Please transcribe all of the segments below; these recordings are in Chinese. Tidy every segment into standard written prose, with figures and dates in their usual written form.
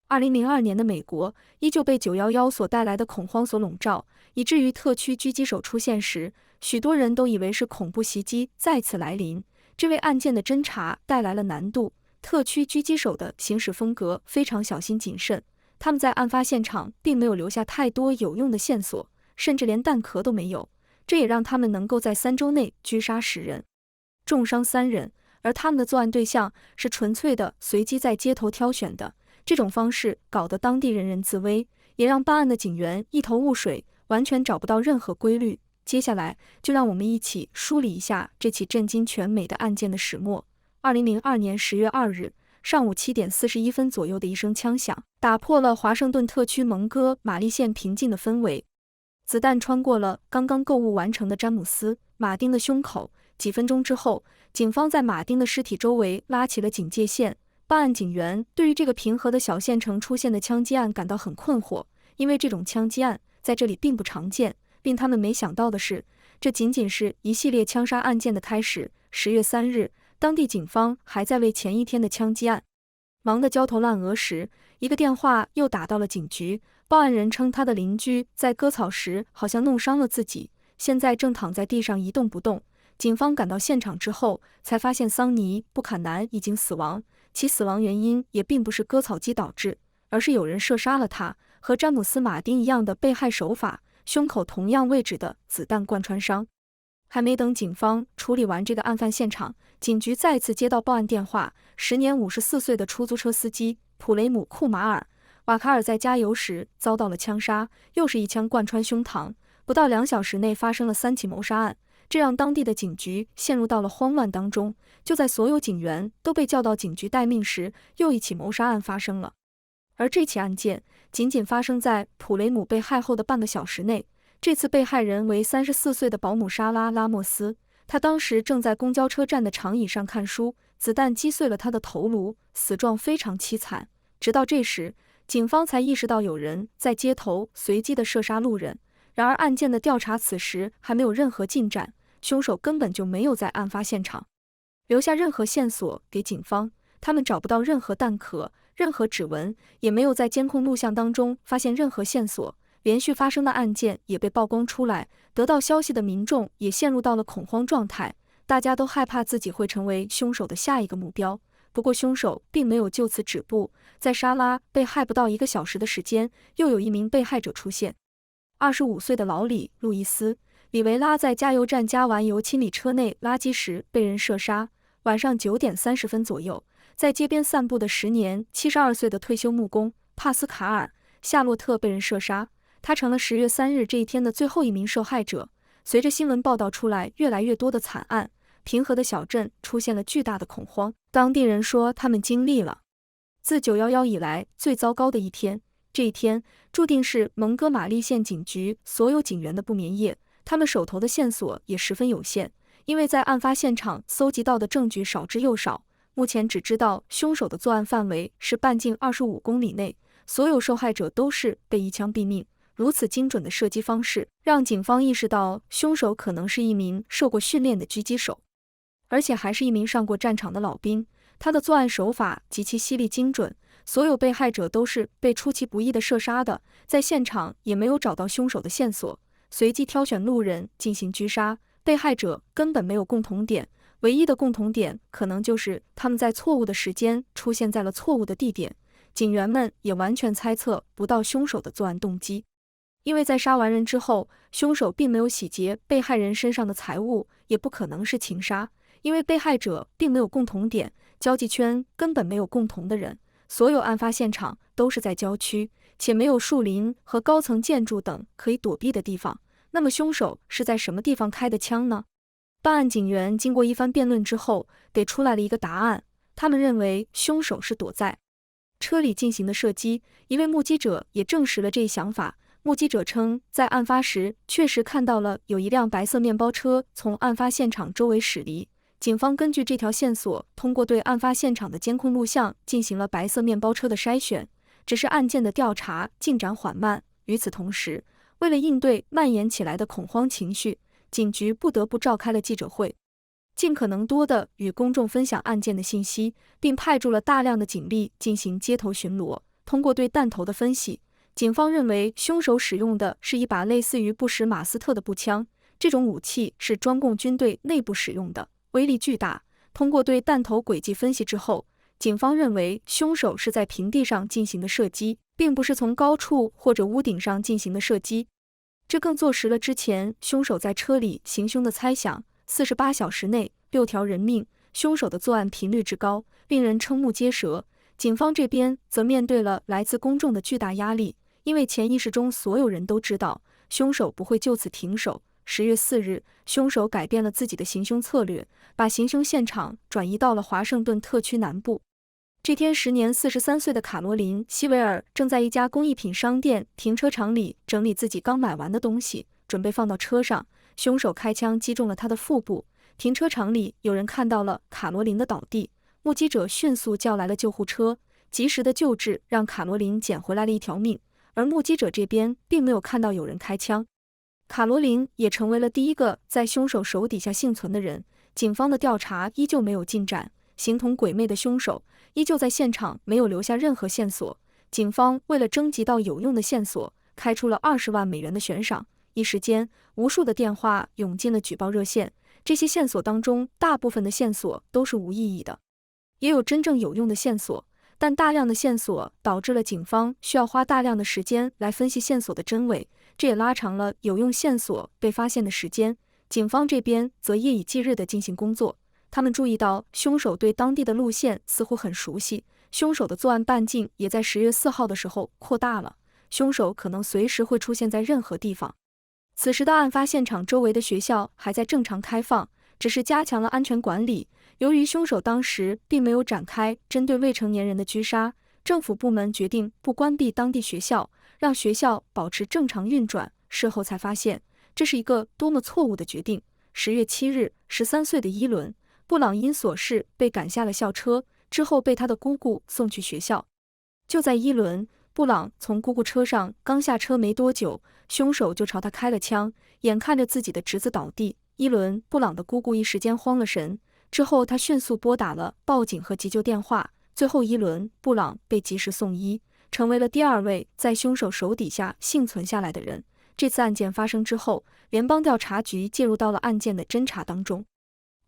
2002年的美国依旧被911所带来的恐慌所笼罩，以至于特区狙击手出现时，许多人都以为是恐怖袭击再次来临。这为案件的侦查带来了难度。特区狙击手的行事风格非常小心谨慎，他们在案发现场并没有留下太多有用的线索，甚至连弹壳都没有，这也让他们能够在3周内狙杀10人，重伤3人，而他们的作案对象是纯粹的随机在街头挑选的。这种方式搞得当地人人自危，也让办案的警员一头雾水，完全找不到任何规律。接下来就让我们一起梳理一下这起震惊全美的案件的始末。2002年10月2日上午7点41分左右的一声枪响，打破了华盛顿特区蒙哥马利县平静的氛围。子弹穿过了刚刚购物完成的詹姆斯·马丁的胸口。几分钟之后，警方在马丁的尸体周围拉起了警戒线。办案警员对于这个平和的小县城出现的枪击案感到很困惑，因为这种枪击案在这里并不常见，并他们没想到的是，这仅仅是一系列枪杀案件的开始。10月3日，当地警方还在为前一天的枪击案忙得焦头烂额时，一个电话又打到了警局。报案人称他的邻居在割草时好像弄伤了自己，现在正躺在地上一动不动。警方赶到现场之后，才发现桑尼·布坎南已经死亡，其死亡原因也并不是割草机导致，而是有人射杀了他。和詹姆斯·马丁一样的被害手法，胸口同样位置的子弹贯穿伤。还没等警方处理完这个案发现场，警局再次接到报案电话，时年54岁的出租车司机普雷姆·库马尔·瓦卡尔在加油时遭到了枪杀，又是一枪贯穿胸膛。不到2小时内发生了3起谋杀案，这让当地的警局陷入到了慌乱当中。就在所有警员都被叫到警局待命时，又一起谋杀案发生了。而这起案件仅仅发生在普雷姆被害后的半个小时内。这次被害人为34岁的保姆莎拉·拉莫斯，她当时正在公交车站的长椅上看书，子弹击碎了她的头颅，死状非常凄惨。直到这时，警方才意识到有人在街头随机的射杀路人。然而案件的调查此时还没有任何进展，凶手根本就没有在案发现场留下任何线索给警方，他们找不到任何弹壳、任何指纹，也没有在监控录像当中发现任何线索。连续发生的案件也被曝光出来，得到消息的民众也陷入到了恐慌状态，大家都害怕自己会成为凶手的下一个目标。不过凶手并没有就此止步，在莎拉被害不到1个小时的时间，又有一名被害者出现。25岁的老李·路易斯·里维拉在加油站加完油清理车内垃圾时被人射杀。晚上9点30分左右，在街边散步的时年72岁的退休木工帕斯卡尔·夏洛特被人射杀，他成了10月3日这一天的最后一名受害者。随着新闻报道出来越来越多的惨案，平和的小镇出现了巨大的恐慌。当地人说他们经历了自911以来最糟糕的一天。这一天注定是蒙哥马利县警局所有警员的不眠夜，他们手头的线索也十分有限，因为在案发现场搜集到的证据少之又少，目前只知道凶手的作案范围是半径25公里内，所有受害者都是被一枪毙命。如此精准的射击方式，让警方意识到凶手可能是一名受过训练的狙击手，而且还是一名上过战场的老兵。他的作案手法极其犀利精准，所有被害者都是被出其不意的射杀的，在现场也没有找到凶手的线索，随机挑选路人进行狙杀。被害者根本没有共同点，唯一的共同点可能就是他们在错误的时间出现在了错误的地点。警员们也完全猜测不到凶手的作案动机。因为在杀完人之后，凶手并没有洗劫被害人身上的财物，也不可能是情杀，因为被害者并没有共同点，交际圈根本没有共同的人，所有案发现场都是在郊区，且没有树林和高层建筑等可以躲避的地方。那么凶手是在什么地方开的枪呢？办案警员经过一番辩论之后，给出来了一个答案，他们认为凶手是躲在车里进行的射击。一位目击者也证实了这一想法。目击者称，在案发时确实看到了有一辆白色面包车从案发现场周围驶离。警方根据这条线索，通过对案发现场的监控录像进行了白色面包车的筛选，只是案件的调查进展缓慢。与此同时，为了应对蔓延起来的恐慌情绪，警局不得不召开了记者会，尽可能多地与公众分享案件的信息，并派驻了大量的警力进行街头巡逻。通过对弹头的分析，警方认为凶手使用的是一把类似于布什马斯特的步枪，这种武器是中共军队内部使用的，威力巨大。通过对弹头轨迹分析之后，警方认为凶手是在平地上进行的射击，并不是从高处或者屋顶上进行的射击。这更坐实了之前凶手在车里行凶的猜想，48小时内6条人命，凶手的作案频率之高，令人瞠目结舌。警方这边则面对了来自公众的巨大压力，因为潜意识中所有人都知道凶手不会就此停手。10月4日，凶手改变了自己的行凶策略，把行凶现场转移到了华盛顿特区南部。这天，时年43岁的卡罗琳·希维尔正在一家工艺品商店停车场里整理自己刚买完的东西，准备放到车上。凶手开枪击中了他的腹部。停车场里有人看到了卡罗琳的倒地，目击者迅速叫来了救护车，及时的救治让卡罗琳捡回来了一条命，而目击者这边并没有看到有人开枪。卡罗琳也成为了第一个在凶手手底下幸存的人。警方的调查依旧没有进展，形同鬼魅的凶手依旧在现场没有留下任何线索。警方为了征集到有用的线索，开出了20万美元的悬赏。一时间，无数的电话涌进了举报热线。这些线索当中，大部分的线索都是无意义的，也有真正有用的线索，但大量的线索导致了警方需要花大量的时间来分析线索的真伪，这也拉长了有用线索被发现的时间。警方这边则夜以继日地进行工作，他们注意到凶手对当地的路线似乎很熟悉，凶手的作案半径也在10月4号的时候扩大了，凶手可能随时会出现在任何地方。此时的案发现场周围的学校还在正常开放，只是加强了安全管理。由于凶手当时并没有展开针对未成年人的狙杀，政府部门决定不关闭当地学校，让学校保持正常运转。事后才发现，这是一个多么错误的决定。10月7日，13岁的伊伦·布朗因琐事被赶下了校车，之后被他的姑姑送去学校。就在伊伦·布朗从姑姑车上刚下车没多久，凶手就朝他开了枪，眼看着自己的侄子倒地，伊伦·布朗的姑姑一时间慌了神。之后他迅速拨打了报警和急救电话，最后伊伦·布朗被及时送医，成为了第2位在凶手手底下幸存下来的人。这次案件发生之后，联邦调查局介入到了案件的侦查当中。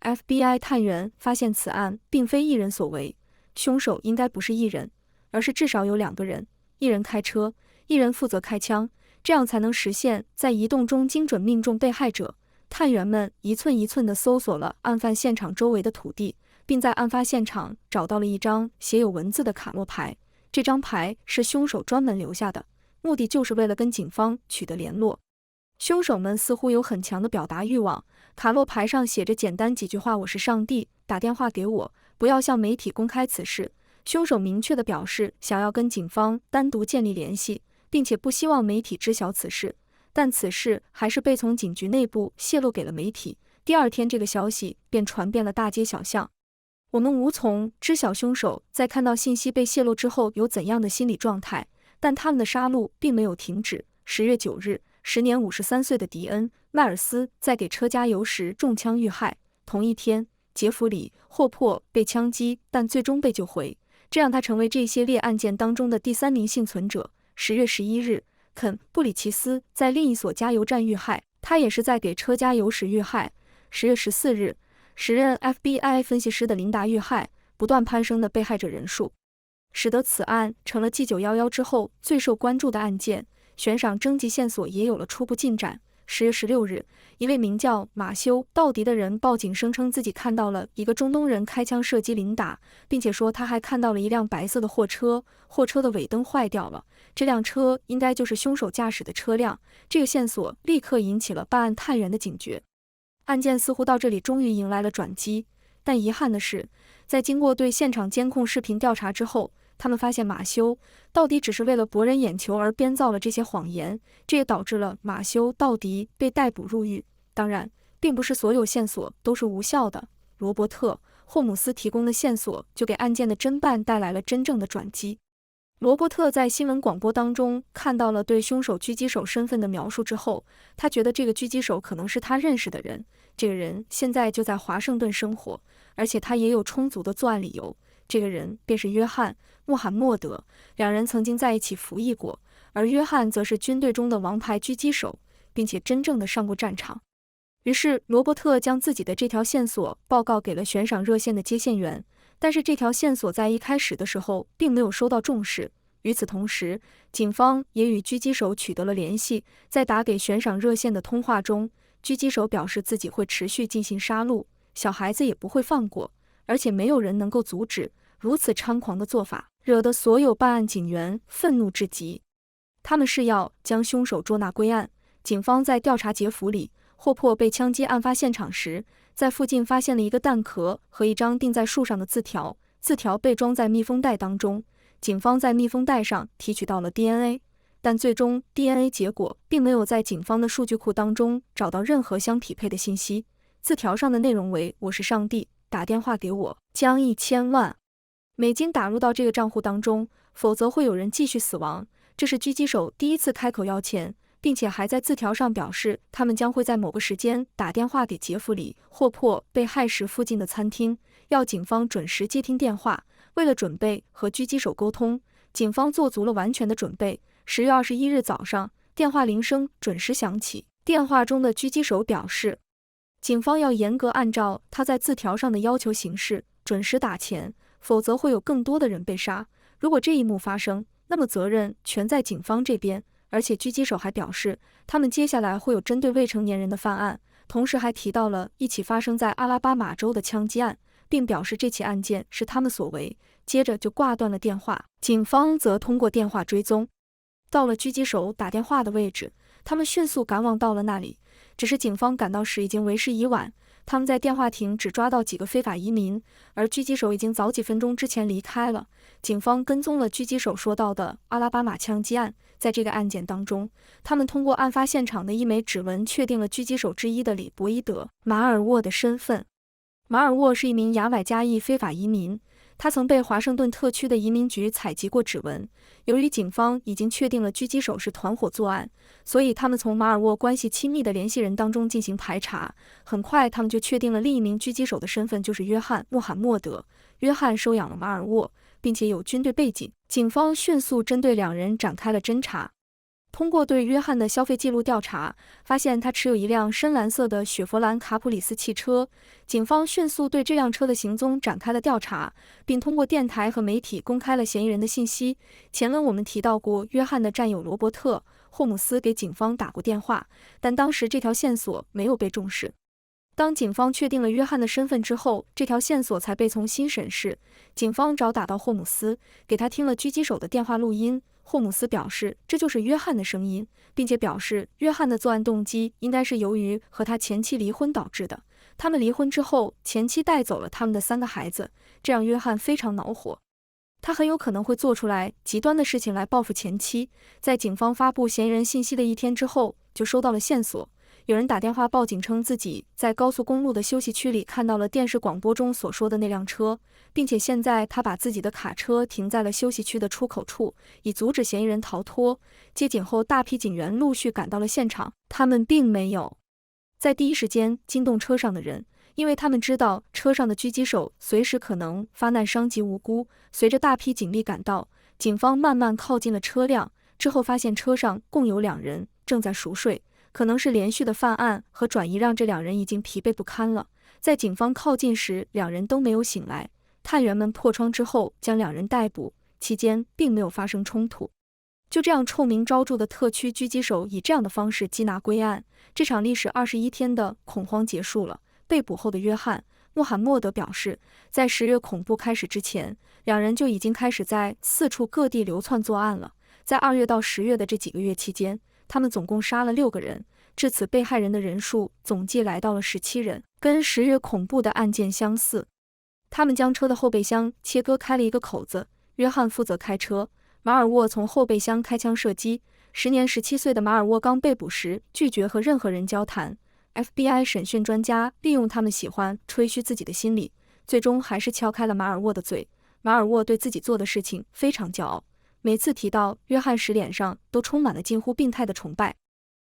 FBI 探员发现此案并非一人所为，凶手应该不是一人，而是至少有2个人，一人开车，一人负责开枪，这样才能实现在移动中精准命中被害者。探员们一寸一寸地搜索了案发现场周围的土地，并在案发现场找到了一张写有文字的卡洛牌。这张牌是凶手专门留下的，目的就是为了跟警方取得联络。凶手们似乎有很强的表达欲望，卡洛牌上写着简单几句话：我是上帝，打电话给我，不要向媒体公开此事。凶手明确地表示想要跟警方单独建立联系，并且不希望媒体知晓此事。但此事还是被从警局内部泄露给了媒体。第2天，这个消息便传遍了大街小巷。我们无从知晓凶手在看到信息被泄露之后有怎样的心理状态，但他们的杀戮并没有停止。10月9日，时年53岁的迪恩·迈尔斯在给车加油时中枪遇害。同一天，杰弗里·霍珀被枪击，但最终被救回，这让他成为这些列案件当中的第3名幸存者。10月11日，肯·布里奇斯在另一所加油站遇害，他也是在给车加油时遇害。10月14日，时任 FBI 分析师的琳达遇害。不断攀升的被害者人数，使得此案成了继911之后最受关注的案件。悬赏征集线索也有了初步进展。10月16日，一位名叫马修·道迪的人报警，声称自己看到了一个中东人开枪射击琳达，并且说他还看到了一辆白色的货车，货车的尾灯坏掉了，这辆车应该就是凶手驾驶的车辆。这个线索立刻引起了办案探员的警觉。案件似乎到这里终于迎来了转机，但遗憾的是，在经过对现场监控视频调查之后，他们发现马修到底只是为了博人眼球而编造了这些谎言，这也导致了马修到底被逮捕入狱。当然，并不是所有线索都是无效的。罗伯特·霍姆斯提供的线索就给案件的侦办带来了真正的转机。罗伯特在新闻广播当中看到了对凶手狙击手身份的描述之后，他觉得这个狙击手可能是他认识的人，这个人现在就在华盛顿生活，而且他也有充足的作案理由。这个人便是约翰·穆罕默德，两人曾经在一起服役过，而约翰则是军队中的王牌狙击手，并且真正的上过战场。于是罗伯特将自己的这条线索报告给了悬赏热线的接线员，但是这条线索在一开始的时候并没有受到重视。与此同时，警方也与狙击手取得了联系，在打给悬赏热线的通话中，狙击手表示自己会持续进行杀戮，小孩子也不会放过，而且没有人能够阻止。如此猖狂的做法，惹得所有办案警员愤怒至极。他们是要将凶手捉拿归案。警方在调查劫俘里，霍珀被枪击案发现场时，在附近发现了一个弹壳和一张钉在树上的字条，字条被装在密封袋当中。警方在密封袋上提取到了 DNA， 但最终 DNA 结果并没有在警方的数据库当中找到任何相匹配的信息。字条上的内容为：我是上帝，打电话给我，将$1000万打入到这个账户当中，否则会有人继续死亡。这是狙击手第一次开口要钱，并且还在字条上表示他们将会在某个时间打电话给杰弗里·霍珀被害时附近的餐厅，要警方准时接听电话。为了准备和狙击手沟通，警方做足了完全的准备。10月21日早上，电话铃声准时响起，电话中的狙击手表示，警方要严格按照他在字条上的要求行事，准时打钱，否则会有更多的人被杀。如果这一幕发生，那么责任全在警方这边。而且狙击手还表示，他们接下来会有针对未成年人的犯案，同时还提到了一起发生在阿拉巴马州的枪击案，并表示这起案件是他们所为。接着就挂断了电话。警方则通过电话追踪，到了狙击手打电话的位置，他们迅速赶往到了那里。只是警方赶到时已经为时已晚，他们在电话亭只抓到几个非法移民，而狙击手已经早几分钟之前离开了。警方跟踪了狙击手说到的阿拉巴马枪击案，在这个案件当中，他们通过案发现场的一枚指纹确定了狙击手之一的李博伊德·马尔沃的身份。马尔沃是一名牙买加裔非法移民，他曾被华盛顿特区的移民局采集过指纹。由于警方已经确定了狙击手是团伙作案，所以他们从马尔沃关系亲密的联系人当中进行排查。很快他们就确定了另一名狙击手的身份就是约翰·穆罕默德。约翰收养了马尔沃，并且有军队背景。警方迅速针对两人展开了侦查。通过对约翰的消费记录调查，发现他持有一辆深蓝色的雪佛兰卡普里斯汽车。警方迅速对这辆车的行踪展开了调查，并通过电台和媒体公开了嫌疑人的信息。前文我们提到过，约翰的战友罗伯特·霍姆斯给警方打过电话，但当时这条线索没有被重视。当警方确定了约翰的身份之后，这条线索才被重新审视。警方找打到霍姆斯，给他听了狙击手的电话录音。霍姆斯表示这就是约翰的声音，并且表示约翰的作案动机应该是由于和他前妻离婚导致的。他们离婚之后，前妻带走了他们的3个孩子，这让约翰非常恼火。他很有可能会做出来极端的事情来报复前妻。在警方发布嫌疑人信息的1天之后，就收到了线索。有人打电话报警称自己在高速公路的休息区里看到了电视广播中所说的那辆车，并且现在他把自己的卡车停在了休息区的出口处，以阻止嫌疑人逃脱。接警后，大批警员陆续赶到了现场，他们并没有在第一时间惊动车上的人，因为他们知道车上的狙击手随时可能发难伤及无辜。随着大批警力赶到，警方慢慢靠近了车辆，之后发现车上共有2人正在熟睡。可能是连续的犯案和转移让这2人已经疲惫不堪了。在警方靠近时，2人都没有醒来。探员们破窗之后将2人逮捕，期间并没有发生冲突。就这样，臭名昭著的特区狙击手以这样的方式缉拿归案。这场历时21天的恐慌结束了。被捕后的约翰·穆罕默德表示，在10月恐怖开始之前，2人就已经开始在4处各地流窜作案了。在2月到10月的这几个月期间，他们总共杀了6个人，至此被害人的人数总计来到了17人，跟10月恐怖的案件相似。他们将车的后备箱切割开了一个口子，约翰负责开车，马尔沃从后备箱开枪射击。时年17岁的马尔沃刚被捕时拒绝和任何人交谈。FBI 审讯专家利用他们喜欢吹嘘自己的心理，最终还是敲开了马尔沃的嘴。马尔沃对自己做的事情非常骄傲，每次提到约翰时脸上都充满了近乎病态的崇拜。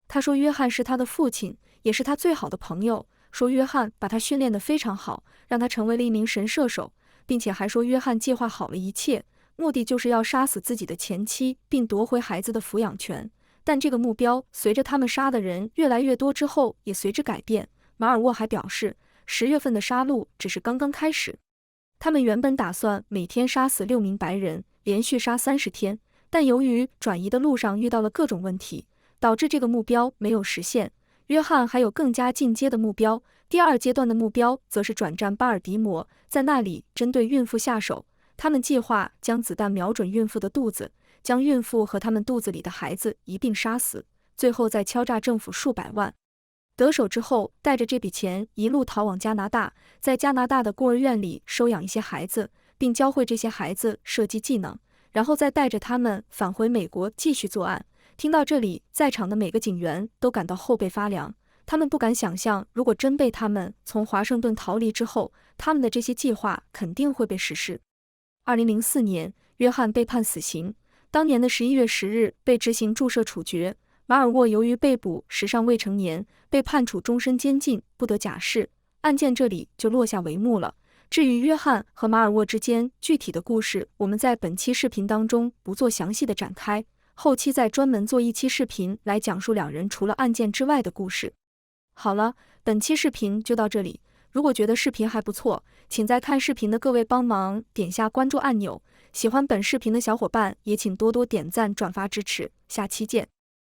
他说约翰是他的父亲，也是他最好的朋友，说约翰把他训练得非常好，让他成为了一名神射手。并且还说约翰计划好了一切，目的就是要杀死自己的前妻，并夺回孩子的抚养权。但这个目标随着他们杀的人越来越多之后，也随之改变。马尔沃还表示，10月份的杀戮只是刚刚开始。他们原本打算每天杀死6名白人，连续杀30天，但由于转移的路上遇到了各种问题，导致这个目标没有实现。约翰还有更加进阶的目标，第2阶段的目标则是转战巴尔的摩，在那里针对孕妇下手。他们计划将子弹瞄准孕妇的肚子，将孕妇和他们肚子里的孩子一并杀死，最后再敲诈政府数百万。得手之后，带着这笔钱一路逃往加拿大，在加拿大的孤儿院里收养一些孩子，并教会这些孩子射击技能，然后再带着他们返回美国继续作案。听到这里，在场的每个警员都感到后背发凉，他们不敢想象，如果真被他们从华盛顿逃离之后，他们的这些计划肯定会被实施。2004年，约翰被判死刑，当年的11月10日被执行注射处决。马尔沃由于被捕时尚未成年，被判处终身监禁，不得假释。案件这里就落下帷幕了。至于约翰和马尔沃之间具体的故事，我们在本期视频当中不做详细的展开，后期再专门做一期视频来讲述两人除了案件之外的故事。好了，本期视频就到这里。如果觉得视频还不错，请在看视频的各位帮忙点下关注按钮。喜欢本视频的小伙伴也请多多点赞转发支持。下期见。